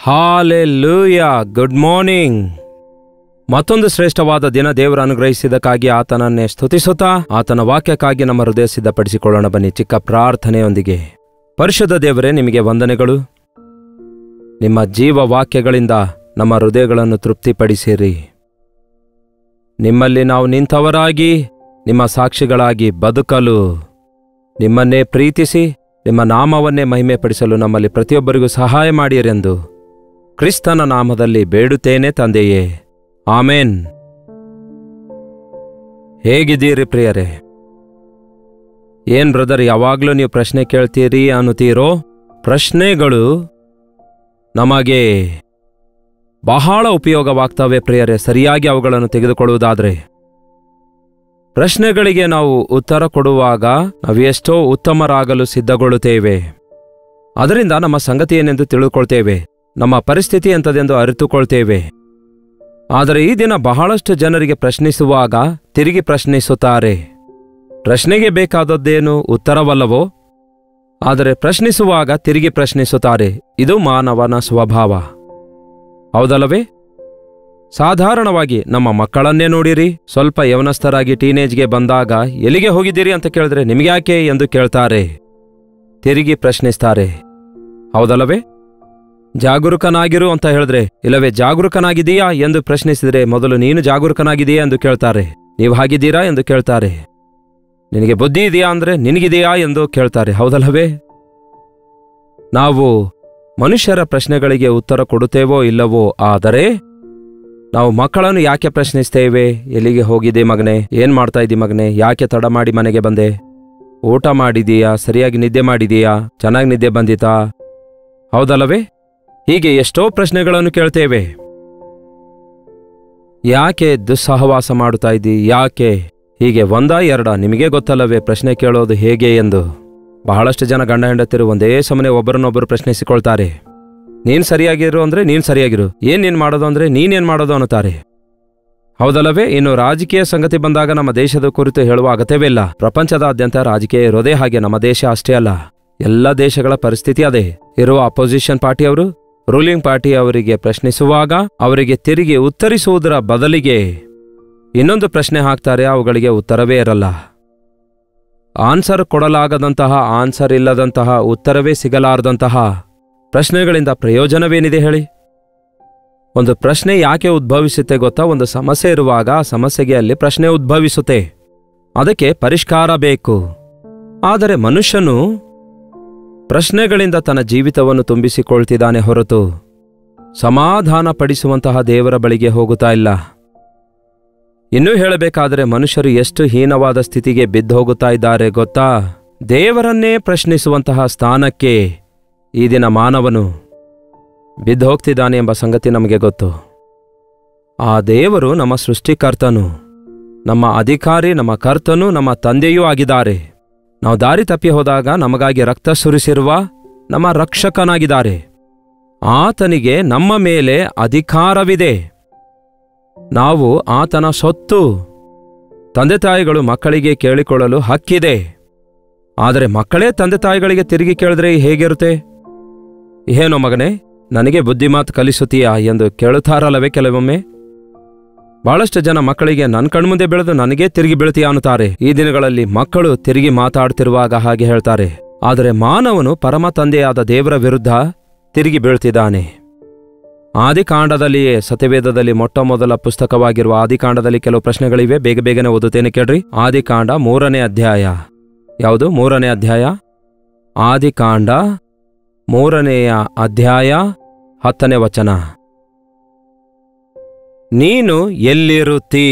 Hallelujah. Good morning. ಮತ್ತೊಂದು ಶ್ರೇಷ್ಠವಾದ ದಿನ ದೇವರು ಅನುಗ್ರಹಿಸಿದ್ದಕ್ಕಾಗಿ ಆತನನ್ನೇ ಸ್ತುತಿಸುತ್ತಾ ಆತನ ವಾಕ್ಯಕ್ಕಾಗಿ ನಮ್ಮ ಹೃದಯ ಸಿದ್ಧಪಡಿಸಿಕೊಳ್ಳೋಣ. ಬನ್ನಿ ಚಿಕ್ಕ ಪ್ರಾರ್ಥನೆಯೊಂದಿಗೆ. ಪರಿಶುದ್ಧ ದೇವರೇ, ನಿಮಗೆ ವಂದನೆಗಳು. ನಿಮ್ಮ ಜೀವ ವಾಕ್ಯಗಳಿಂದ ನಮ್ಮ ಹೃದಯಗಳನ್ನು ತೃಪ್ತಿಪಡಿಸಿರಿ. ನಿಮ್ಮಲ್ಲಿ ನಾವು ನಿಂತವರಾಗಿ ನಿಮ್ಮ ಸಾಕ್ಷಿಗಳಾಗಿ ಬದುಕಲು, ನಿಮ್ಮನ್ನೇ ಪ್ರೀತಿಸಿ ನಿಮ್ಮ ನಾಮವನ್ನೇ ಮಹಿಮೆಪಡಿಸಲು ನಮ್ಮಲ್ಲಿ ಪ್ರತಿಯೊಬ್ಬರಿಗೂ ಸಹಾಯ ಮಾಡಿರೆಂದು ಕ್ರಿಸ್ತನ ನಾಮದಲ್ಲಿ ಬೇಡುತ್ತೇನೆ ತಂದೆಯೇ, ಆಮೇನ್. ಹೇಗಿದ್ದೀರಿ ಪ್ರಿಯರೇ? ಏನ್ ಬ್ರದರ್, ಯಾವಾಗಲೂ ನೀವು ಪ್ರಶ್ನೆ ಕೇಳ್ತೀರಿ ಅನ್ನುತ್ತೀರೋ? ಪ್ರಶ್ನೆಗಳು ನಮಗೆ ಬಹಳ ಉಪಯೋಗವಾಗ್ತವೆ ಪ್ರಿಯರೇ, ಸರಿಯಾಗಿ ಅವುಗಳನ್ನು ತೆಗೆದುಕೊಳ್ಳುವುದಾದರೆ. ಪ್ರಶ್ನೆಗಳಿಗೆ ನಾವು ಉತ್ತರ ಕೊಡುವಾಗ ನಾವು ಎಷ್ಟೋ ಉತ್ತಮರಾಗಲು ಸಿದ್ಧಗೊಳ್ಳುತ್ತೇವೆ. ಅದರಿಂದ ನಮ್ಮ ಸಂಗತಿ ಏನೆಂದು ತಿಳಿದುಕೊಳ್ತೇವೆ, ನಮ್ಮ ಪರಿಸ್ಥಿತಿ ಎಂಥದೆಂದು ಅರಿತುಕೊಳ್ತೇವೆ. ಆದರೆ ಈ ದಿನ ಬಹಳಷ್ಟು ಜನರಿಗೆ ಪ್ರಶ್ನಿಸುವಾಗ ತಿರುಗಿ ಪ್ರಶ್ನಿಸುತ್ತಾರೆ. ಪ್ರಶ್ನೆಗೆ ಬೇಕಾದದ್ದೇನು ಉತ್ತರವಲ್ಲವೋ? ಆದರೆ ಪ್ರಶ್ನಿಸುವಾಗ ತಿರುಗಿ ಪ್ರಶ್ನಿಸುತ್ತಾರೆ. ಇದು ಮಾನವನ ಸ್ವಭಾವ, ಹೌದಲ್ಲವೇ? ಸಾಧಾರಣವಾಗಿ ನಮ್ಮ ಮಕ್ಕಳನ್ನೇ ನೋಡಿರಿ. ಸ್ವಲ್ಪ ಯವನಸ್ಥರಾಗಿ ಟೀನೇಜ್ಗೆ ಬಂದಾಗ ಎಲ್ಲಿಗೆ ಹೋಗಿದ್ದೀರಿ ಅಂತ ಕೇಳಿದ್ರೆ ನಿಮಗ್ಯಾಕೆ ಎಂದು ಕೇಳ್ತಾರೆ, ತಿರುಗಿ ಪ್ರಶ್ನಿಸ್ತಾರೆ, ಹೌದಲ್ಲವೇ? ಜಾಗರೂಕನಾಗಿರು ಅಂತ ಹೇಳಿದ್ರೆ, ಇಲ್ಲವೇ ಜಾಗರೂಕನಾಗಿದೀಯಾ ಎಂದು ಪ್ರಶ್ನಿಸಿದರೆ ಮೊದಲು ನೀನು ಜಾಗರೂಕನಾಗಿದೆಯಾ ಎಂದು ಕೇಳ್ತಾರೆ. ನೀವು ಹಾಗಿದ್ದೀರಾ ಎಂದು ಕೇಳ್ತಾರೆ. ನಿನಗೆ ಬುದ್ಧಿ ಇದೆಯಾ ಅಂದ್ರೆ ನಿನಗಿದೆಯಾ ಎಂದು ಕೇಳ್ತಾರೆ, ಹೌದಲ್ಲವೇ? ನಾವು ಮನುಷ್ಯರ ಪ್ರಶ್ನೆಗಳಿಗೆ ಉತ್ತರ ಕೊಡುತ್ತೇವೋ ಇಲ್ಲವೋ, ಆದರೆ ನಾವು ಮಕ್ಕಳನ್ನು ಯಾಕೆ ಪ್ರಶ್ನಿಸ್ತೇವೆ? ಎಲ್ಲಿಗೆ ಹೋಗಿದ್ದೆ ಮಗನೇ? ಏನ್ ಮಾಡ್ತಾ ಇದ್ದಿ ಮಗನೇ? ಯಾಕೆ ತಡ ಮಾಡಿ ಮನೆಗೆ ಬಂದೆ? ಊಟ ಮಾಡಿದೀಯಾ? ಸರಿಯಾಗಿ ನಿದ್ದೆ ಮಾಡಿದೀಯಾ? ಚೆನ್ನಾಗಿ ನಿದ್ದೆ ಬಂದಿತಾ? ಹೌದಲ್ಲವೇ? ಹೀಗೆ ಎಷ್ಟೋ ಪ್ರಶ್ನೆಗಳನ್ನು ಕೇಳ್ತೇವೆ. ಯಾಕೆ ದುಸ್ಸಹವಾಸ ಮಾಡುತ್ತಾ ಇದ್ದಿ? ಯಾಕೆ ಹೀಗೆ? ಒಂದಾ ಎರಡ? ನಿಮಗೆ ಗೊತ್ತಲ್ಲವೇ ಪ್ರಶ್ನೆ ಕೇಳೋದು ಹೇಗೆ ಎಂದು? ಬಹಳಷ್ಟು ಜನ ಗಂಡ ಹೆಂಡತಿರು ಒಂದೇ ಸಮನೆ ಒಬ್ಬರನ್ನೊಬ್ಬರು ಪ್ರಶ್ನಿಸಿಕೊಳ್ತಾರೆ. ನೀನ್ ಸರಿಯಾಗಿರು ಅಂದ್ರೆ ನೀನ್ ಸರಿಯಾಗಿರು, ಏನ್ ಮಾಡೋದು ಅಂದ್ರೆ ನೀನೇನ್ ಮಾಡೋದು ಅನ್ನುತ್ತಾರೆ, ಹೌದಲ್ಲವೇ? ಇನ್ನು ರಾಜಕೀಯ ಸಂಗತಿ ಬಂದಾಗ ನಮ್ಮ ದೇಶದ ಕುರಿತು ಹೇಳುವ ಅಗತ್ಯವೇ ಇಲ್ಲ. ಪ್ರಪಂಚದಾದ್ಯಂತ ರಾಜಕೀಯ ಇರೋದೇ ಹಾಗೆ. ನಮ್ಮ ದೇಶ ಅಷ್ಟೇ ಅಲ್ಲ, ಎಲ್ಲ ದೇಶಗಳ ಪರಿಸ್ಥಿತಿ ಅದೇ. ಇರುವ ಅಪೋಸಿಷನ್ ಪಾರ್ಟಿಯವರು ರೂಲಿಂಗ್ ಪಾರ್ಟಿ ಅವರಿಗೆ ಪ್ರಶ್ನಿಸುವಾಗ ಅವರಿಗೆ ತಿರುಗಿ ಉತ್ತರಿಸುವುದರ ಬದಲಿಗೆ ಇನ್ನೊಂದು ಪ್ರಶ್ನೆ ಹಾಕ್ತಾರೆ. ಅವುಗಳಿಗೆ ಉತ್ತರವೇ ಇರಲ್ಲ. ಆನ್ಸರ್ ಕೊಡಲಾಗದಂತಹ, ಆನ್ಸರ್ ಇಲ್ಲದಂತಹ, ಉತ್ತರವೇ ಸಿಗಲಾರದಂತಹ ಪ್ರಶ್ನೆಗಳಿಂದ ಪ್ರಯೋಜನವೇನಿದೆ ಹೇಳಿ? ಒಂದು ಪ್ರಶ್ನೆ ಯಾಕೆ ಉದ್ಭವಿಸುತ್ತೆ ಗೊತ್ತಾ? ಒಂದು ಸಮಸ್ಯೆ ಇರುವಾಗ ಆ ಸಮಸ್ಯೆಗೆ ಅಲ್ಲಿ ಪ್ರಶ್ನೆ ಉದ್ಭವಿಸುತ್ತೆ, ಅದಕ್ಕೆ ಪರಿಷ್ಕಾರ ಬೇಕು. ಆದರೆ ಮನುಷ್ಯನು ಪ್ರಶ್ನೆಗಳಿಂದ ತನ್ನ ಜೀವಿತವನ್ನು ತುಂಬಿಸಿಕೊಳ್ತಿದ್ದಾನೆ ಹೊರತು ಸಮಾಧಾನ ಪಡಿಸುವಂತಹ ದೇವರ ಬಳಿಗೆ ಹೋಗುತ್ತಾ ಇಲ್ಲ. ಇನ್ನೂ ಹೇಳಬೇಕಾದರೆ ಮನುಷ್ಯರು ಎಷ್ಟು ಹೀನವಾದ ಸ್ಥಿತಿಗೆ ಬಿದ್ದೋಗುತ್ತಾ ಇದ್ದಾರೆ ಗೊತ್ತಾ? ದೇವರನ್ನೇ ಪ್ರಶ್ನಿಸುವಂತಹ ಸ್ಥಾನಕ್ಕೆ ಈ ದಿನ ಮಾನವನು ಬಿದ್ದೋಗ್ತಿದ್ದಾನೆ ಎಂಬ ಸಂಗತಿ ನಮಗೆ ಗೊತ್ತು. ಆ ದೇವರು ನಮ್ಮ ಸೃಷ್ಟಿಕರ್ತನು, ನಮ್ಮ ಅಧಿಕಾರಿ, ನಮ್ಮ ಕರ್ತನು, ನಮ್ಮ ತಂದೆಯೂ ಆಗಿದ್ದಾರೆ. ನಾವು ದಾರಿ ತಪ್ಪಿ ಹೋದಾಗ ನಮಗಾಗಿ ರಕ್ತ ಸುರಿಸಿರುವ ನಮ್ಮ ರಕ್ಷಕನಾಗಿದ್ದಾರೆ. ಆತನಿಗೆ ನಮ್ಮ ಮೇಲೆ ಅಧಿಕಾರವಿದೆ. ನಾವು ಆತನ ಸೊತ್ತು. ತಂದೆ ತಾಯಿಗಳು ಮಕ್ಕಳಿಗೆ ಕೇಳಿಕೊಳ್ಳಲು ಹಕ್ಕಿದೆ. ಆದರೆ ಮಕ್ಕಳೇ ತಂದೆ ತಾಯಿಗಳಿಗೆ ತಿರುಗಿ ಕೇಳಿದ್ರೆ ಹೇಗಿರುತ್ತೆ? ಏನೋ ಮಗನೇ, ನನಗೆ ಬುದ್ಧಿಮಾತು ಕಲಿಸುತ್ತೀಯಾ ಎಂದು ಕೇಳುತ್ತಾರಲ್ಲವೇ ಕೆಲವೊಮ್ಮೆ? ಬಹಳಷ್ಟು ಜನ ಮಕ್ಕಳಿಗೆ ನನ್ನ ಕಣ್ಮುಂದೆ ಬೆಳೆದು ನನಗೇ ತಿರುಗಿ ಬೀಳ್ತೀಯಾ ಅನ್ನುತ್ತಾರೆ. ಈ ದಿನಗಳಲ್ಲಿ ಮಕ್ಕಳು ತಿರುಗಿ ಮಾತಾಡ್ತಿರುವಾಗ ಹಾಗೆ ಹೇಳ್ತಾರೆ. ಆದರೆ ಮಾನವನು ಪರಮ ತಂದೆಯಾದ ದೇವರ ವಿರುದ್ಧ ತಿರುಗಿ ಬೀಳ್ತಿದ್ದಾನೆ. ಆದಿಕಾಂಡದಲ್ಲಿಯೇ, ಸತ್ಯವೇದದಲ್ಲಿ ಮೊಟ್ಟ ಮೊದಲ ಪುಸ್ತಕವಾಗಿರುವ ಆದಿಕಾಂಡದಲ್ಲಿ ಕೆಲವು ಪ್ರಶ್ನೆಗಳಿವೆ. ಬೇಗನೆ ಓದುತ್ತೇನೆ ಕೇಳ್ರಿ. ಆದಿಕಾಂಡ 3ನೇ ಅಧ್ಯಾಯ. ಯಾವುದು? 3ನೇ ಅಧ್ಯಾಯ. ಆದಿಕಾಂಡ 3ನೆಯ ಅಧ್ಯಾಯ 10ನೇ ವಚನ. ನೀನು ಎಲ್ಲಿರುತ್ತೀ?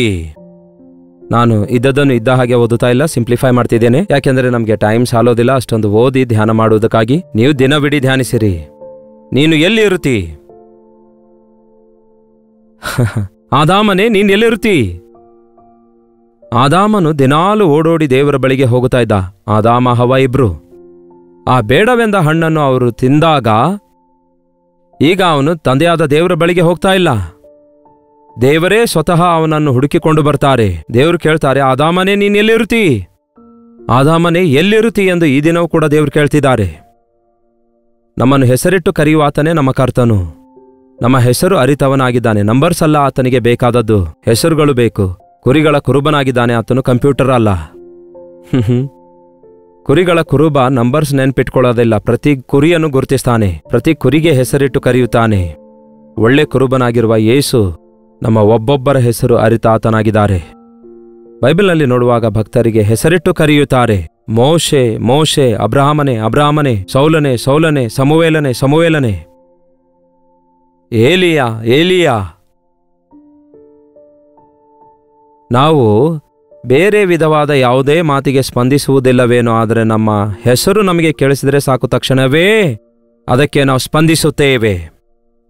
ನಾನು ಇದ್ದದನ್ನು ಇದ್ದ ಹಾಗೆ ಓದುತ್ತಾ ಇಲ್ಲ, ಸಿಂಪ್ಲಿಫೈ ಮಾಡ್ತಿದ್ದೇನೆ. ಯಾಕೆಂದರೆ ನಮಗೆ ಟೈಮ್ ಸಾಲೋದಿಲ್ಲ ಅಷ್ಟೊಂದು ಓದಿ ಧ್ಯಾನ ಮಾಡುವುದಕ್ಕಾಗಿ. ನೀವು ದಿನವಿಡೀ ಧ್ಯಾನಿಸಿರಿ. ನೀನು ಎಲ್ಲಿರುತ್ತೀ? ಆದಾಮನೇ, ನೀನ್ ಎಲ್ಲಿರುತ್ತೀ? ಆದಾಮನು ದಿನಾಲು ಓಡೋಡಿ ದೇವರ ಬಳಿಗೆ ಹೋಗುತ್ತಾ ಇದ್ದ. ಆದಾಮ ಹವ ಇಬ್ರು ಆ ಬೇಡವೆಂದ ಹಣ್ಣನ್ನು ಅವರು ತಿಂದಾಗ ಈಗ ಅವನು ತಂದೆಯಾದ ದೇವರ ಬಳಿಗೆ ಹೋಗ್ತಾ ಇಲ್ಲ. ದೇವರೇ ಸ್ವತಃ ಅವನನ್ನು ಹುಡುಕಿಕೊಂಡು ಬರ್ತಾರೆ. ದೇವರು ಕೇಳ್ತಾರೆ, ಆದಾಮನೇ ನೀನ್ ಎಲ್ಲಿರುತ್ತೀ? ಆದಾಮನೇ ಎಲ್ಲಿರುತ್ತೀ ಎಂದು ಈ ದಿನವೂ ಕೂಡ ದೇವರು ಕೇಳ್ತಿದ್ದಾರೆ. ನಮ್ಮನ್ನು ಹೆಸರಿಟ್ಟು ಕರೆಯುವಾತನೇ ನಮ್ಮ ಕರ್ತನು. ನಮ್ಮ ಹೆಸರು ಅರಿತವನಾಗಿದ್ದಾನೆ. ನಂಬರ್ಸ್ ಅಲ್ಲ ಆತನಿಗೆ ಬೇಕಾದದ್ದು, ಹೆಸರುಗಳು ಬೇಕು. ಕುರಿಗಳ ಕುರುಬನಾಗಿದ್ದಾನೆ ಆತನು, ಕಂಪ್ಯೂಟರ್ ಅಲ್ಲ. ಕುರಿಗಳ ಕುರುಬ ನಂಬರ್ಸ್ ನೆನ್ಪಿಟ್ಕೊಳ್ಳೋದಿಲ್ಲ. ಪ್ರತಿ ಕುರಿಯನ್ನು ಗುರುತಿಸ್ತಾನೆ, ಪ್ರತಿ ಕುರಿಗೆ ಹೆಸರಿಟ್ಟು ಕರೆಯುತ್ತಾನೆ. ಒಳ್ಳೆ ಕುರುಬನಾಗಿರುವ ಯೇಸು ನಮ್ಮ ಒಬ್ಬೊಬ್ಬರ ಹೆಸರು ಅರಿತ ಆತನಾಗಿದ್ದಾರೆ. ಬೈಬಲ್ನಲ್ಲಿ ನೋಡುವಾಗ ಭಕ್ತರಿಗೆ ಹೆಸರಿಟ್ಟು ಕರೆಯುತ್ತಾರೆ. ಮೋಶೆ ಮೋಶೆ, ಅಬ್ರಹಾಮನೇ ಅಬ್ರಹಾಮನೇ, ಸೌಲನೇ ಸೌಲನೇ, ಸಮುವೇಲನೇ ಸಮುವೇಲನೇ, ಏಲಿಯಾ ಏಲಿಯಾ. ನಾವು ಬೇರೆ ವಿಧವಾದ ಯಾವುದೇ ಮಾತಿಗೆ ಸ್ಪಂದಿಸುವುದಿಲ್ಲವೇನೋ, ಆದರೆ ನಮ್ಮ ಹೆಸರು ನಮಗೆ ಕೇಳಿಸಿದರೆ ಸಾಕು, ತಕ್ಷಣವೇ ಅದಕ್ಕೆ ನಾವು ಸ್ಪಂದಿಸುತ್ತೇವೆ.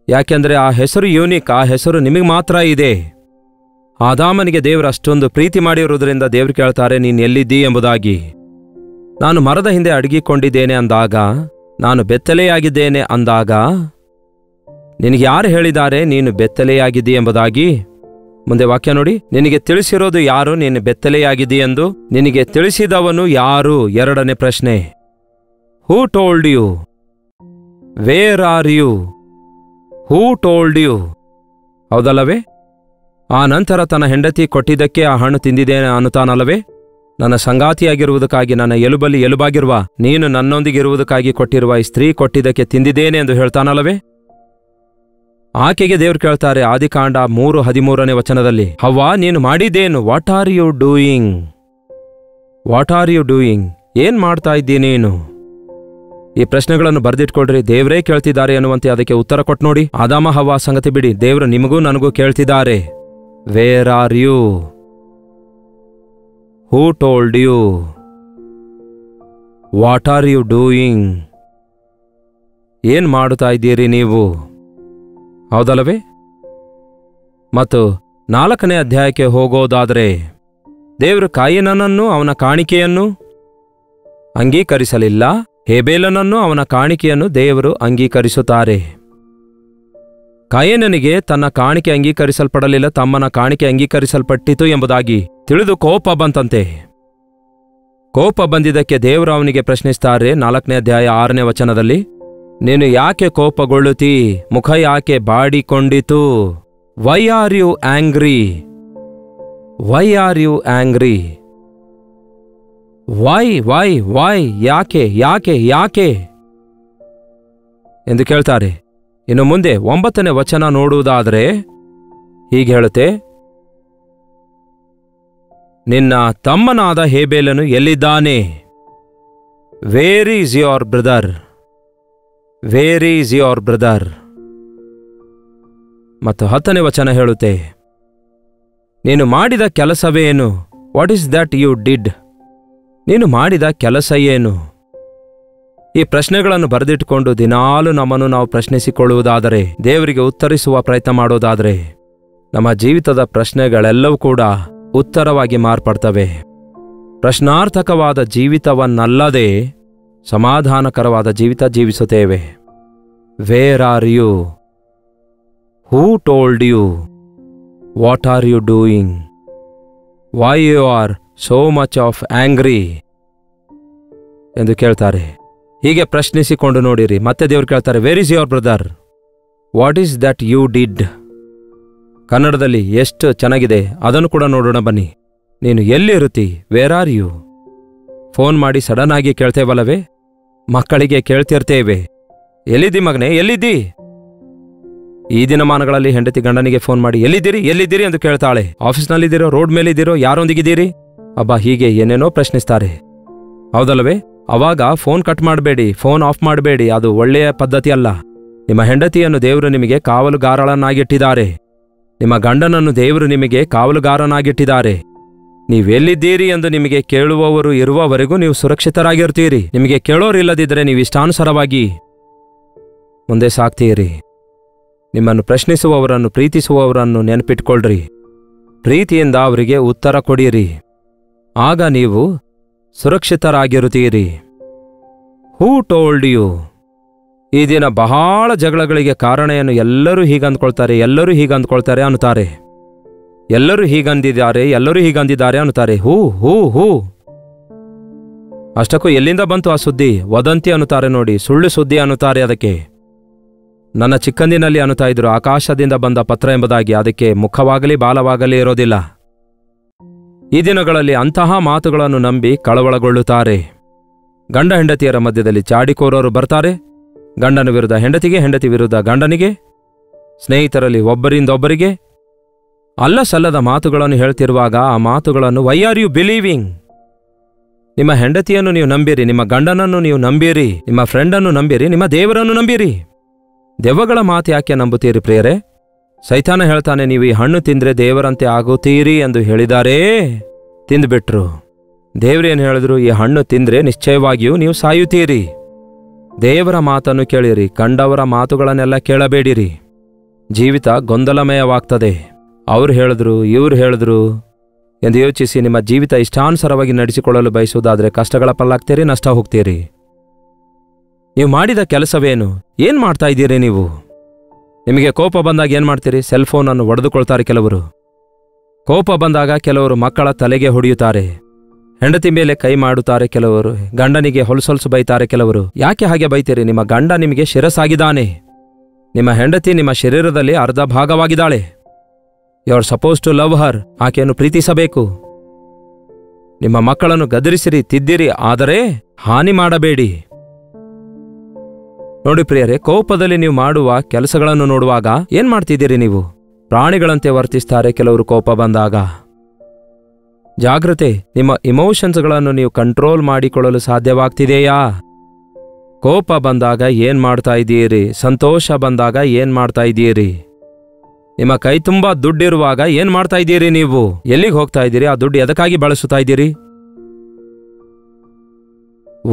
ಯಾಕೆಂದರೆ ಆ ಹೆಸರು ಯೂನಿಕ್, ಆ ಹೆಸರು ನಿಮಗೆ ಮಾತ್ರ ಇದೆ. ಆದಾಮನಿಗೆ ದೇವರು ಅಷ್ಟೊಂದು ಪ್ರೀತಿ ಮಾಡಿರುವುದರಿಂದ ದೇವರು ಕೇಳ್ತಾರೆ, ನೀನು ಎಲ್ಲಿದ್ದೀ ಎಂಬುದಾಗಿ. ನಾನು ಮರದ ಹಿಂದೆ ಅಡಗಿಕೊಂಡಿದ್ದೇನೆ ಅಂದಾಗ, ನಾನು ಬೆತ್ತಲೆಯಾಗಿದ್ದೇನೆ ಅಂದಾಗ, ನಿನಗೆ ಯಾರು ಹೇಳಿದ್ದಾರೆ ನೀನು ಬೆತ್ತಲೆಯಾಗಿದ್ದೀ ಎಂಬುದಾಗಿ? ಮುಂದೆ ವಾಕ್ಯ ನೋಡಿ. ನಿನಗೆ ತಿಳಿಸಿರೋದು ಯಾರು ನೀನು ಬೆತ್ತಲೆಯಾಗಿದ್ದೀ ಎಂದು? ನಿನಗೆ ತಿಳಿಸಿದವನು ಯಾರು? ಎರಡನೇ ಪ್ರಶ್ನೆ. Who told you? Where are you? Who told you? ಹೌದಲ್ಲವೇ? ಆ ನಂತರ ತನ್ನ ಹೆಂಡತಿ ಕೊಟ್ಟಿದ್ದಕ್ಕೆ ಆ ಹಣ್ಣು ತಿಂದಿದ್ದೇನೆ ಅನ್ನುತ್ತಾನಲ್ಲವೇ? ನನ್ನ ಸಂಗಾತಿಯಾಗಿರುವುದಕ್ಕಾಗಿ, ನನ್ನ ಎಲುಬಲ್ಲಿ ಎಲುಬಾಗಿರುವ ನೀನು ನನ್ನೊಂದಿಗಿರುವುದಕ್ಕಾಗಿ ಕೊಟ್ಟಿರುವ ಈ ಸ್ತ್ರೀ ಕೊಟ್ಟಿದ್ದಕ್ಕೆ ತಿಂದಿದ್ದೇನೆ ಎಂದು ಹೇಳ್ತಾನಲ್ಲವೇ? ಆಕೆಗೆ ದೇವರು ಕೇಳ್ತಾರೆ ಆದಿಕಾಂಡ 3:13ನೇ ವಚನದಲ್ಲಿ, ಹವ್ವಾ ನೀನು ಮಾಡಿದ್ದೇನು? What are you doing? What are you doing? ಏನ್ ಮಾಡ್ತಾ ಇದ್ದೀನಿ ನೀನು? ಈ ಪ್ರಶ್ನೆಗಳನ್ನು ಬರೆದಿಟ್ಕೊಳ್ರಿ. ದೇವರೇ ಕೇಳ್ತಿದ್ದಾರೆ ಅನ್ನುವಂತೆ ಅದಕ್ಕೆ ಉತ್ತರ ಕೊಟ್ಟು ನೋಡಿ. ಆದಾಮ ಹವ್ವ ಸಂಗತಿ ಬಿಡಿ, ದೇವರು ನಿಮಗೂ ನನಗೂ ಕೇಳ್ತಿದ್ದಾರೆ. Where are you? Who told you? What are you doing? ಏನ್ ಮಾಡುತ್ತಾ ಇದ್ದೀರಿ ನೀವು? ಹೌದಲ್ಲವೇ? ಮತ್ತು 4ನೇ ಅಧ್ಯಾಯಕ್ಕೆ ಹೋಗೋದಾದರೆ, ದೇವರು ಕಾಯಿನನನ್ನು ಅವನ ಕಾಣಿಕೆಯನ್ನು ಅಂಗೀಕರಿಸಲಿಲ್ಲ, ಹೇಬೇಲನನ್ನು ಅವನ ಕಾಣಿಕೆಯನ್ನು ದೇವರು ಅಂಗೀಕರಿಸುತ್ತಾರೆ. ಕಾಯಿನನಿಗೆ ತನ್ನ ಕಾಣಿಕೆ ಅಂಗೀಕರಿಸಲ್ಪಡಲಿಲ್ಲ, ತಮ್ಮನ ಕಾಣಿಕೆ ಅಂಗೀಕರಿಸಲ್ಪಟ್ಟಿತು ಎಂಬುದಾಗಿ ತಿಳಿದು ಕೋಪ ಬಂತಂತೆ. ಕೋಪ ಬಂದಿದ್ದಕ್ಕೆ ದೇವರು ಅವನಿಗೆ ಪ್ರಶ್ನಿಸ್ತಾರೆ 4ನೇ ಅಧ್ಯಾಯ 6ನೇ ವಚನದಲ್ಲಿ, ನೀನು ಯಾಕೆ ಕೋಪಗೊಳ್ಳುತ್ತೀ? ಮುಖ ಯಾಕೆ ಬಾಡಿಕೊಂಡಿತು? Why are you angry? Why are you angry? Why why why? ಯಾಕೆ ಯಾಕೆ ಯಾಕೆ ಎಂದು ಕೇಳ್ತಾರೆ. ಇನ್ನು ಮುಂದೆ 9ನೇ ವಚನ ನೋಡುವುದಾದರೆ ಹೀಗೆ ಹೇಳುತ್ತೆ, ನಿನ್ನ ತಮ್ಮನಾದ ಹೇಬೇಲನು ಎಲ್ಲಿದ್ದಾನೆ? Where is your brother? Where is your brother? ಮತ್ತು 10ನೇ ವಚನ ಹೇಳುತ್ತೆ, ನೀನು ಮಾಡಿದ ಕೆಲಸವೇನು? What is that you did? ನೀನು ಮಾಡಿದ ಕೆಲಸ ಏನು? ಈ ಪ್ರಶ್ನೆಗಳನ್ನು ಬರೆದಿಟ್ಟುಕೊಂಡು ದಿನಾಲು ನಮ್ಮನ್ನು ನಾವು ಪ್ರಶ್ನಿಸಿಕೊಳ್ಳುವುದಾದರೆ, ದೇವರಿಗೆ ಉತ್ತರಿಸುವ ಪ್ರಯತ್ನ ಮಾಡೋದಾದರೆ, ನಮ್ಮ ಜೀವಿತದ ಪ್ರಶ್ನೆಗಳೆಲ್ಲವೂ ಕೂಡ ಉತ್ತರವಾಗಿ ಮಾರ್ಪಡ್ತವೆ. ಪ್ರಶ್ನಾರ್ಥಕವಾದ ಜೀವಿತವನ್ನಲ್ಲದೆ ಸಮಾಧಾನಕರವಾದ ಜೀವಿತ ಜೀವಿಸುತ್ತೇವೆ. Where are you? Who told you? What are you doing? Why you are so much of angry ಎಂದು ಕೇಳ್ತಾರೆ. ಹೀಗೆ ಪ್ರಶ್ನಿಸಿಕೊಂಡು ನೋಡಿರಿ. ಮತ್ತೆ ದೇವರು ಕೇಳ್ತಾರೆ, where is your brother? What is that you did? ಕನ್ನಡದಲ್ಲಿ ಎಷ್ಟು ಚೆನ್ನಾಗಿದೆ, ಅದನ್ನು ಕೂಡ ನೋಡೋಣ ಬನ್ನಿ. ನೀನು ಎಲ್ಲಿರುತ್ತಿ? Where are you? ಫೋನ್ ಮಾಡಿ ಸಡನ್ ಆಗಿ ಕೇಳ್ತೇವಲ್ಲವೇ? ಮಕ್ಕಳಿಗೆ ಕೇಳ್ತಿರ್ತೇವೆ, ಎಲ್ಲಿದ್ದಿ ಮಗನೇ, ಎಲ್ಲಿದ್ದಿ? ಈ ದಿನಮಾನಗಳಲ್ಲಿ ಹೆಂಡತಿ ಗಂಡನಿಗೆ ಫೋನ್ ಮಾಡಿ ಎಲ್ಲಿದ್ದೀರಿ ಎಲ್ಲಿದ್ದೀರಿ ಎಂದು ಕೇಳ್ತಾಳೆ. ಆಫೀಸ್ನಲ್ಲಿದ್ದೀರೋ, ರೋಡ್ ಮೇಲಿದ್ದೀರೋ, ಯಾರೊಂದಿಗಿದ್ದೀರಿ? ಅಬ್ಬಾ, ಹೀಗೆ ಏನೇನೋ ಪ್ರಶ್ನಿಸ್ತಾರೆ. ಹೌದಲ್ಲವೇ? ಅವಾಗ ಫೋನ್ ಕಟ್ ಮಾಡಬೇಡಿ, ಫೋನ್ ಆಫ್ ಮಾಡಬೇಡಿ. ಅದು ಒಳ್ಳೆಯ ಪದ್ಧತಿ ಅಲ್ಲ. ನಿಮ್ಮ ಹೆಂಡತಿಯನ್ನು ದೇವರು ನಿಮಗೆ ಕಾವಲುಗಾರಳನ್ನಾಗಿಟ್ಟಿದ್ದಾರೆ. ನಿಮ್ಮ ಗಂಡನನ್ನು ದೇವರು ನಿಮಗೆ ಕಾವಲುಗಾರನಾಗಿಟ್ಟಿದ್ದಾರೆ. ನೀವೆಲ್ಲಿದ್ದೀರಿ ಎಂದು ನಿಮಗೆ ಕೇಳುವವರು ಇರುವವರೆಗೂ ನೀವು ಸುರಕ್ಷಿತರಾಗಿರ್ತೀರಿ. ನಿಮಗೆ ಕೇಳೋರಿಲ್ಲದಿದ್ದರೆ ನೀವು ಇಷ್ಟಾನುಸಾರವಾಗಿ ಮುಂದೆ ಸಾಗ್ತೀರಿ. ನಿಮ್ಮನ್ನು ಪ್ರಶ್ನಿಸುವವರನ್ನು, ಪ್ರೀತಿಸುವವರನ್ನು ನೆನಪಿಟ್ಕೊಳ್ರಿ. ಪ್ರೀತಿಯಿಂದ ಅವರಿಗೆ ಉತ್ತರ ಕೊಡಿರಿ. ಆಗ ನೀವು ಸುರಕ್ಷಿತರಾಗಿರುತ್ತೀರಿ. ಹೂ ಟೋಲ್ಡ್ ಯು? ಈ ದಿನ ಬಹಳ ಜಗಳಗಳಿಗೆ ಕಾರಣ ಏನು? ಎಲ್ಲರೂ ಹೀಗಂದ್ಕೊಳ್ತಾರೆ, ಎಲ್ಲರೂ ಹೀಗಂದ್ಕೊಳ್ತಾರೆ ಅನ್ನುತ್ತಾರೆ. ಎಲ್ಲರೂ ಹೀಗಂದಿದ್ದಾರೆ, ಎಲ್ಲರೂ ಹೀಗಂದಿದ್ದಾರೆ ಅನ್ನುತ್ತಾರೆ. ಹೂ ಹೂ ಹೂ. ಅಷ್ಟಕ್ಕೂ ಎಲ್ಲಿಂದ ಬಂತು ಆ ಸುದ್ದಿ? ವದಂತಿ ಅನ್ನುತ್ತಾರೆ ನೋಡಿ, ಸುಳ್ಳು ಸುದ್ದಿ ಅನ್ನುತ್ತಾರೆ ಅದಕ್ಕೆ. ನನ್ನ ಚಿಕ್ಕಂದಿನಲ್ಲಿ ಅನ್ನುತ್ತಾ ಇದ್ರು, ಆಕಾಶದಿಂದ ಬಂದ ಪತ್ರ ಎಂಬುದಾಗಿ ಅದಕ್ಕೆ ಮುಖವಾಗಲಿ ಬಾಲವಾಗಲಿ ಇರೋದಿಲ್ಲ. ಈ ದಿನಗಳಲ್ಲಿ ಅಂತಹ ಮಾತುಗಳನ್ನು ನಂಬಿ ಕಳವಳಗೊಳ್ಳುತ್ತಾರೆ. ಗಂಡ ಹೆಂಡತಿಯರ ಮಧ್ಯದಲ್ಲಿ ಚಾಡಿಕೋರರು ಬರ್ತಾರೆ. ಗಂಡನ ವಿರುದ್ಧ ಹೆಂಡತಿಗೆ, ಹೆಂಡತಿ ವಿರುದ್ಧ ಗಂಡನಿಗೆ, ಸ್ನೇಹಿತರಲ್ಲಿ ಒಬ್ಬರಿಂದೊಬ್ಬರಿಗೆ ಅಲ್ಲ ಸಲ್ಲದ ಮಾತುಗಳನ್ನು ಹೇಳ್ತಿರುವಾಗ ಆ ಮಾತುಗಳನ್ನು ವೈ ಆರ್ ಯು ಬಿಲೀವಿಂಗ್? ನಿಮ್ಮ ಹೆಂಡತಿಯನ್ನು ನೀವು ನಂಬಿರಿ, ನಿಮ್ಮ ಗಂಡನನ್ನು ನೀವು ನಂಬಿರಿ, ನಿಮ್ಮ ಫ್ರೆಂಡನ್ನು ನಂಬಿರಿ, ನಿಮ್ಮ ದೇವರನ್ನು ನಂಬಿರಿ. ದೆವ್ವಗಳ ಮಾತು ಯಾಕೆ ನಂಬುತ್ತೀರಿ ಪ್ರಿಯರೇ? ಸೈತಾನ ಹೇಳ್ತಾನೆ, ನೀವು ಈ ಹಣ್ಣು ತಿಂದ್ರೆ ದೇವರಂತೆ ಆಗುತ್ತೀರಿ ಎಂದು ಹೇಳಿದಾರೇ, ತಿಂದುಬಿಟ್ರು. ದೇವರೇನು ಹೇಳಿದ್ರು? ಈ ಹಣ್ಣು ತಿಂದ್ರೆ ನಿಶ್ಚಯವಾಗಿಯೂ ನೀವು ಸಾಯುತ್ತೀರಿ. ದೇವರ ಮಾತನ್ನು ಕೇಳಿರಿ, ಕಂಡವರ ಮಾತುಗಳನ್ನೆಲ್ಲ ಕೇಳಬೇಡಿರಿ. ಜೀವಿತ ಗೊಂದಲಮಯವಾಗ್ತದೆ. ಅವ್ರು ಹೇಳಿದ್ರು, ಇವ್ರು ಹೇಳಿದ್ರು ಎಂದು ಯೋಚಿಸಿ ನಿಮ್ಮ ಜೀವಿತ ಇಷ್ಟಾನುಸಾರವಾಗಿ ನಡೆಸಿಕೊಳ್ಳಲು ಬಯಸುವುದಾದರೆ ಕಷ್ಟಗಳ ಪಾಲಾಗ್ತೀರಿ, ನಷ್ಟ ಹೋಗ್ತೀರಿ. ನೀವು ಮಾಡಿದ ಕೆಲಸವೇನು? ಏನು ಮಾಡ್ತಾ ಇದ್ದೀರಿ ನೀವು? ನಿಮಗೆ ಕೋಪ ಬಂದಾಗ ಏನು ಮಾಡ್ತೀರಿ? ಸೆಲ್ ಫೋನನ್ನು ಒಡೆದುಕೊಳ್ತಾರೆ ಕೆಲವರು. ಕೋಪ ಬಂದಾಗ ಕೆಲವರು ಮಕ್ಕಳ ತಲೆಗೆ ಹೊಡೆಯುತ್ತಾರೆ, ಹೆಂಡತಿ ಮೇಲೆ ಕೈ ಮಾಡುತ್ತಾರೆ ಕೆಲವರು, ಗಂಡನಿಗೆ ಹೊಲಸೊಲಸು ಬೈತಾರೆ ಕೆಲವರು. ಯಾಕೆ ಹಾಗೆ ಬೈತೀರಿ? ನಿಮ್ಮ ಗಂಡ ನಿಮಗೆ ಶಿರಸಾಗಿದ್ದಾನೆ, ನಿಮ್ಮ ಹೆಂಡತಿ ನಿಮ್ಮ ಶರೀರದಲ್ಲಿ ಅರ್ಧ ಭಾಗವಾಗಿದ್ದಾಳೆ. You are suppose to love her. ಆಕೆಯನ್ನು ಪ್ರೀತಿಸಬೇಕು. ನಿಮ್ಮ ಮಕ್ಕಳನ್ನು ಗದರಿಸಿರಿ, ತಿದ್ದಿರಿ, ಆದರೆ ಹಾನಿ ಮಾಡಬೇಡಿ. ನೋಡಿ ಪ್ರಿಯರೇ, ಕೋಪದಲ್ಲಿ ನೀವು ಮಾಡುವ ಕೆಲಸಗಳನ್ನು ನೋಡುವಾಗ ಏನ್ ಮಾಡ್ತಿದ್ದೀರಿ ನೀವು? ಪ್ರಾಣಿಗಳಂತೆ ವರ್ತಿಸ್ತಾರೆ ಕೆಲವರು ಕೋಪ ಬಂದಾಗ. ಜಾಗ್ರತೆ, ನಿಮ್ಮ ಇಮೋಷನ್ಸ್ಗಳನ್ನು ನೀವು ಕಂಟ್ರೋಲ್ ಮಾಡಿಕೊಳ್ಳಲು ಸಾಧ್ಯವಾಗ್ತಿದೆಯಾ? ಕೋಪ ಬಂದಾಗ ಏನ್ ಮಾಡ್ತಾ ಇದ್ದೀರಿ? ಸಂತೋಷ ಬಂದಾಗ ಏನ್ ಮಾಡ್ತಾ ಇದ್ದೀರಿ? ನಿಮ್ಮ ಕೈ ತುಂಬಾ ದುಡ್ಡಿರುವಾಗ ಏನ್ ಮಾಡ್ತಾ ಇದ್ದೀರಿ ನೀವು? ಎಲ್ಲಿಗೆ ಹೋಗ್ತಾ ಇದ್ದೀರಿ? ಆ ದುಡ್ಡು ಎದಕ್ಕಾಗಿ ಬಳಸುತ್ತಾ ಇದ್ದೀರಿ?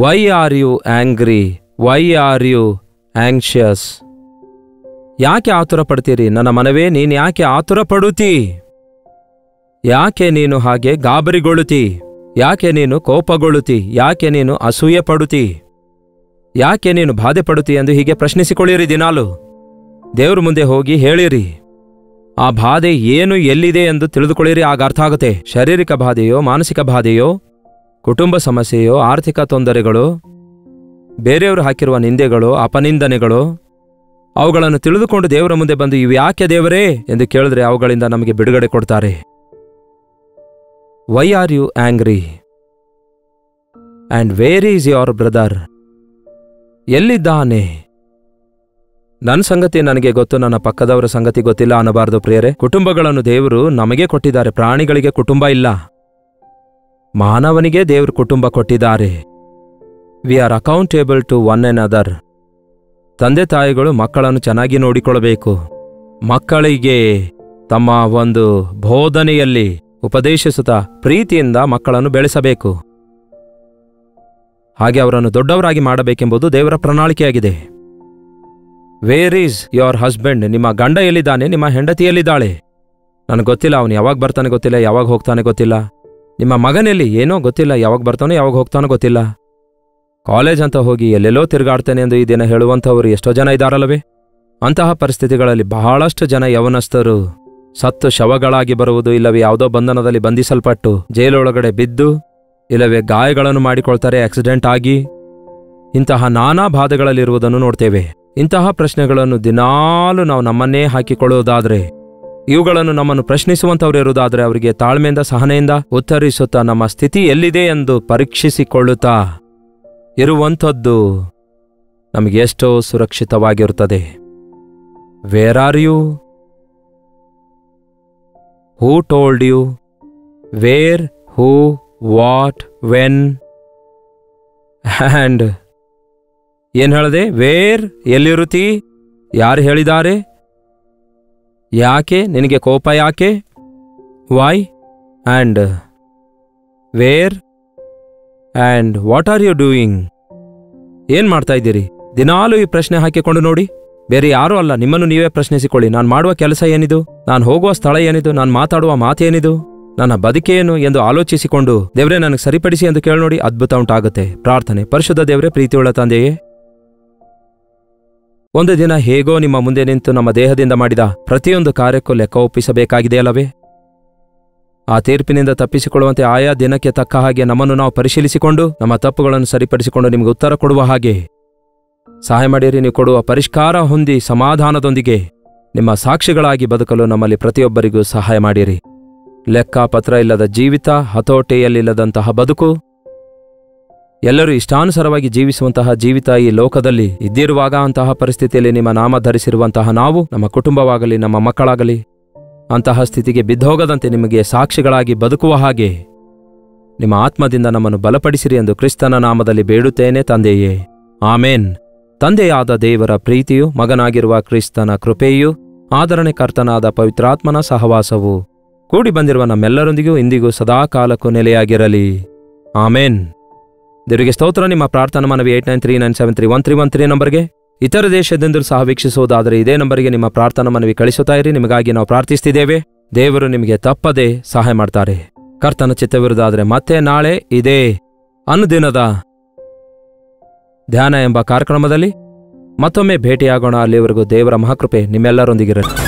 Why are you angry? Why are you anxious? ಯಾಕೆ ಆತುರ ಪಡ್ತೀರಿ? ನನ್ನ ಮನವೇ, ನೀನು ಯಾಕೆ ಆತುರ ಪಡುತ್ತೀ? ಯಾಕೆ ನೀನು ಹಾಗೆ ಗಾಬರಿಗೊಳ್ಳುತ್ತೀ? ಯಾಕೆ ನೀನು ಕೋಪಗೊಳ್ಳುತ್ತೀ? ಯಾಕೆ ನೀನು ಅಸೂಯೆ ಪಡುತ್ತೀ? ಯಾಕೆ ನೀನು ಬಾಧೆ ಪಡುತ್ತೀ ಎಂದು ಹೀಗೆ ಪ್ರಶ್ನಿಸಿಕೊಳ್ಳಿರಿ ದಿನಾಲು. ದೇವ್ರ ಮುಂದೆ ಹೋಗಿ ಹೇಳಿರಿ. ಆ ಬಾಧೆ ಏನು, ಎಲ್ಲಿದೆ ಎಂದು ತಿಳಿದುಕೊಳ್ಳಿರಿ. ಆಗ ಅರ್ಥ ಆಗುತ್ತೆ. ಶಾರೀರಿಕ ಬಾಧೆಯೋ, ಮಾನಸಿಕ ಬಾಧೆಯೋ, ಕುಟುಂಬ ಸಮಸ್ಯೆಯೋ, ಆರ್ಥಿಕ ತೊಂದರೆಗಳು, ಬೇರೆಯವರು ಹಾಕಿರುವ ನಿಂದೆಗಳು, ಅಪನಿಂದನೆಗಳು, ಅವುಗಳನ್ನು ತಿಳಿದುಕೊಂಡು ದೇವರ ಮುಂದೆ ಬಂದು ಇವು ಯಾಕೆ ದೇವರೇ ಎಂದು ಕೇಳಿದ್ರೆ ಅವುಗಳಿಂದ ನಮಗೆ ಬಿಡುಗಡೆ ಕೊಡ್ತಾರೆ. Why are you angry? And where is your brother? ಎಲ್ಲಿದ್ದಾನೆ? ನನ್ನ ಸಂಗತಿ ನನಗೆ ಗೊತ್ತು, ನನ್ನ ಪಕ್ಕದವರ ಸಂಗತಿ ಗೊತ್ತಿಲ್ಲ ಅನ್ನಬಾರದು ಪ್ರಿಯರೇ. ಕುಟುಂಬಗಳನ್ನು ದೇವರು ನಮಗೆ ಕೊಟ್ಟಿದ್ದಾರೆ, ಪ್ರಾಣಿಗಳಿಗೆ ಕುಟುಂಬ ಇಲ್ಲ. ಮಾನವನಿಗೆ ದೇವರು ಕುಟುಂಬ ಕೊಟ್ಟಿದ್ದಾರೆ. We are accountable to one and other. ತಂದೆ ತಾಯಿಗಳು ಮಕ್ಕಳನ್ನು ಚೆನ್ನಾಗಿ ನೋಡಿಕೊಳ್ಳಬೇಕು. ಮಕ್ಕಳಿಗೆ ತಮ್ಮ ಒಂದು ಬೋಧನೆಯಲ್ಲಿ ಉಪದೇಶಿಸುತ್ತಾ ಪ್ರೀತಿಯಿಂದ ಮಕ್ಕಳನ್ನು ಬೆಳೆಸಬೇಕು. ಹಾಗೆ ಅವರನ್ನು ದೊಡ್ಡವರಾಗಿ ಮಾಡಬೇಕೆಂಬುದು ದೇವರ ಪ್ರಣಾಳಿಕೆಯಾಗಿದೆ. Where is your husband? ನಿಮ್ಮ ಗಂಡ ಎಲ್ಲಿದ್ದಾನೆ? ನಿಮ್ಮ ಹೆಂಡತಿ ಎಲ್ಲಿದ್ದಾಳೆ? ನನಗೆ ಗೊತ್ತಿಲ್ಲ, ಅವನು ಯಾವಾಗ ಬರ್ತಾನೆ ಗೊತ್ತಿಲ್ಲ, ಯಾವಾಗ ಹೋಗ್ತಾನೆ ಗೊತ್ತಿಲ್ಲ. ನಿಮ್ಮ ಮಗನೆಲ್ಲಿ? ಏನೋ ಗೊತ್ತಿಲ್ಲ, ಯಾವಾಗ ಬರ್ತಾನೋ ಯಾವಾಗ ಹೋಗ್ತಾನೋ ಗೊತ್ತಿಲ್ಲ. ಕಾಲೇಜ್ ಅಂತ ಹೋಗಿ ಎಲ್ಲೆಲ್ಲೋ ತಿರುಗಾಡ್ತೇನೆ ಎಂದು ಈ ದಿನ ಹೇಳುವಂಥವರು ಎಷ್ಟೋ ಜನ ಇದ್ದಾರಲ್ಲವೇ? ಅಂತಹ ಪರಿಸ್ಥಿತಿಗಳಲ್ಲಿ ಬಹಳಷ್ಟು ಜನ ಯವನಸ್ಥರು ಸತ್ತು ಶವಗಳಾಗಿ ಬರುವುದು, ಇಲ್ಲವೇ ಯಾವುದೋ ಬಂಧನದಲ್ಲಿ ಬಂಧಿಸಲ್ಪಟ್ಟು ಜೈಲೊಳಗಡೆ ಬಿದ್ದು, ಇಲ್ಲವೇ ಗಾಯಗಳನ್ನು ಮಾಡಿಕೊಳ್ತಾರೆ ಆಕ್ಸಿಡೆಂಟ್ ಆಗಿ. ಇಂತಹ ನಾನಾ ಬಾಧೆಗಳಲ್ಲಿರುವುದನ್ನು ನೋಡ್ತೇವೆ. ಇಂತಹ ಪ್ರಶ್ನೆಗಳನ್ನು ದಿನಾಲು ನಾವು ನಮ್ಮನ್ನೇ ಹಾಕಿಕೊಳ್ಳುವುದಾದರೆ, ಇವುಗಳನ್ನು ನಮ್ಮನ್ನು ಪ್ರಶ್ನಿಸುವಂಥವ್ರು ಇರುವುದಾದರೆ ಅವರಿಗೆ ತಾಳ್ಮೆಯಿಂದ ಸಹನೆಯಿಂದ ಉತ್ತರಿಸುತ್ತಾ ನಮ್ಮ ಸ್ಥಿತಿ ಎಲ್ಲಿದೆ ಎಂದು ಪರೀಕ್ಷಿಸಿಕೊಳ್ಳುತ್ತಾ ಇರುವಂಥದ್ದು ನಮಗೆ ಎಷ್ಟೋ ಸುರಕ್ಷಿತವಾಗಿರುತ್ತದೆ. Where are you? Who told you? Where, who, what, when and ಏನ್ ಹೇಳಿದೆ? ವೇರ್ ಎಲ್ಲಿರುತ್ತಿ? ಯಾರು ಹೇಳಿದ್ದಾರೆ? ಯಾಕೆ ನಿನಗೆ ಕೋಪ? ಯಾಕೆ? Why and where and what are you doing? ಏನ್ ಮಾಡ್ತಾ ಇದ್ದೀರಿ? ದಿನಾಲೂ ಈ ಪ್ರಶ್ನೆ ಹಾಕಿಕೊಂಡು ನೋಡಿ. ಬೇರೆ ಯಾರೂ ಅಲ್ಲ, ನಿಮ್ಮನ್ನು ನೀವೇ ಪ್ರಶ್ನಿಸಿಕೊಳ್ಳಿ. ನಾನು ಮಾಡುವ ಕೆಲಸ ಏನಿದು? ನಾನು ಹೋಗುವ ಸ್ಥಳ ಏನಿದು? ನಾನು ಮಾತಾಡುವ ಮಾತೇನಿದು? ನನ್ನ ಬದುಕೇನು ಎಂದು ಆಲೋಚಿಸಿಕೊಂಡು ದೇವರೇ ನನಗೆ ಸರಿಪಡಿಸಿ ಎಂದು ಕೇಳಿ ನೋಡಿ, ಅದ್ಭುತ ಉಂಟಾಗುತ್ತೆ. ಪ್ರಾರ್ಥನೆ. ಪರಿಶುದ್ಧ ದೇವರೇ, ಪ್ರೀತಿಯುಳ್ಳ ತಂದೆಯೇ, ಒಂದು ದಿನ ಹೇಗೋ ನಿಮ್ಮ ಮುಂದೆ ನಿಂತು ನಮ್ಮ ದೇಹದಿಂದ ಮಾಡಿದ ಪ್ರತಿಯೊಂದು ಕಾರ್ಯಕ್ಕೂ ಲೆಕ್ಕ ಒಪ್ಪಿಸಬೇಕಾಗಿದೆಯಲ್ಲವೇ? ಆ ತೀರ್ಪಿನಿಂದ ತಪ್ಪಿಸಿಕೊಳ್ಳುವಂತೆ ಆಯಾ ದಿನಕ್ಕೆ ತಕ್ಕ ಹಾಗೆ ನಮ್ಮನ್ನು ನಾವು ಪರಿಶೀಲಿಸಿಕೊಂಡು ನಮ್ಮ ತಪ್ಪುಗಳನ್ನು ಸರಿಪಡಿಸಿಕೊಂಡು ನಿಮಗೆ ಉತ್ತರ ಕೊಡುವ ಹಾಗೆ ಸಹಾಯ ಮಾಡಿರಿ. ನೀವು ಕೊಡುವ ಪರಿಷ್ಕಾರ ಹೊಂದಿ ಸಮಾಧಾನದೊಂದಿಗೆ ನಿಮ್ಮ ಸಾಕ್ಷಿಗಳಾಗಿ ಬದುಕಲು ನಮ್ಮಲ್ಲಿ ಪ್ರತಿಯೊಬ್ಬರಿಗೂ ಸಹಾಯ ಮಾಡಿರಿ. ಲೆಕ್ಕಪತ್ರ ಇಲ್ಲದ ಜೀವಿತ, ಹತೋಟಿಯಲ್ಲಿಲ್ಲದಂತಹ ಬದುಕು, ಎಲ್ಲರೂ ಇಷ್ಟಾನುಸಾರವಾಗಿ ಜೀವಿಸುವಂತಹ ಜೀವಿತ ಈ ಲೋಕದಲ್ಲಿ ಇದ್ದಿರುವಾಗ ಅಂತಹ ಪರಿಸ್ಥಿತಿಯಲ್ಲಿ ನಿಮ್ಮ ನಾಮ ಧರಿಸಿರುವಂತಹ ನಾವು, ನಮ್ಮ ಕುಟುಂಬವಾಗಲಿ ನಮ್ಮ ಮಕ್ಕಳಾಗಲಿ ಅಂತಹ ಸ್ಥಿತಿಗೆ ಬಿದ್ದೋಗದಂತೆ ನಿಮಗೆ ಸಾಕ್ಷಿಗಳಾಗಿ ಬದುಕುವ ಹಾಗೆ ನಿಮ್ಮ ಆತ್ಮದಿಂದ ನಮ್ಮನ್ನು ಬಲಪಡಿಸಿರಿ ಎಂದು ಕ್ರಿಸ್ತನ ನಾಮದಲ್ಲಿ ಬೇಡುತ್ತೇನೆ ತಂದೆಯೇ, ಆಮೇನ್. ತಂದೆಯಾದ ದೇವರ ಪ್ರೀತಿಯು, ಮಗನಾಗಿರುವ ಕ್ರಿಸ್ತನ ಕೃಪೆಯೂ, ಆದರಣೆ ಕರ್ತನಾದ ಪವಿತ್ರಾತ್ಮನ ಸಹವಾಸವು ಕೂಡಿ ಬಂದಿರುವ ನಮ್ಮೆಲ್ಲರೊಂದಿಗೂ ಇಂದಿಗೂ ಸದಾಕಾಲಕ್ಕೂ ನೆಲೆಯಾಗಿರಲಿ. ಆಮೇನ್. ದೇವರಿಗೆ ಸ್ತೋತ್ರ. ನಿಮ್ಮ ಪ್ರಾರ್ಥನಾ ಮನವಿ 8939731313 ನಂಬರ್ಗೆ ಇತರ ದೇಶದಿಂದಲೂ ಸಹ ವೀಕ್ಷಿಸುವುದಾದರೆ ಇದೇ ನಂಬರಿಗೆ ನಿಮ್ಮ ಪ್ರಾರ್ಥನಾ ಮನವಿ ಕಳಿಸುತ್ತಾ ಇರಿ. ನಿಮಗಾಗಿ ನಾವು ಪ್ರಾರ್ಥಿಸ್ತಿದ್ದೇವೆ. ದೇವರು ನಿಮಗೆ ತಪ್ಪದೆ ಸಹಾಯ ಮಾಡ್ತಾರೆ. ಕರ್ತನ ಚಿತ್ತವಿರುವುದಾದರೆ ಮತ್ತೆ ನಾಳೆ ಇದೇ ಅನುದಿನದ ಧ್ಯಾನ ಎಂಬ ಕಾರ್ಯಕ್ರಮದಲ್ಲಿ ಮತ್ತೊಮ್ಮೆ ಭೇಟಿಯಾಗೋಣ. ಅಲ್ಲಿವರೆಗೂ ದೇವರ ಮಹಾಕೃಪೆ ನಿಮ್ಮೆಲ್ಲರೊಂದಿಗಿರಲಿ.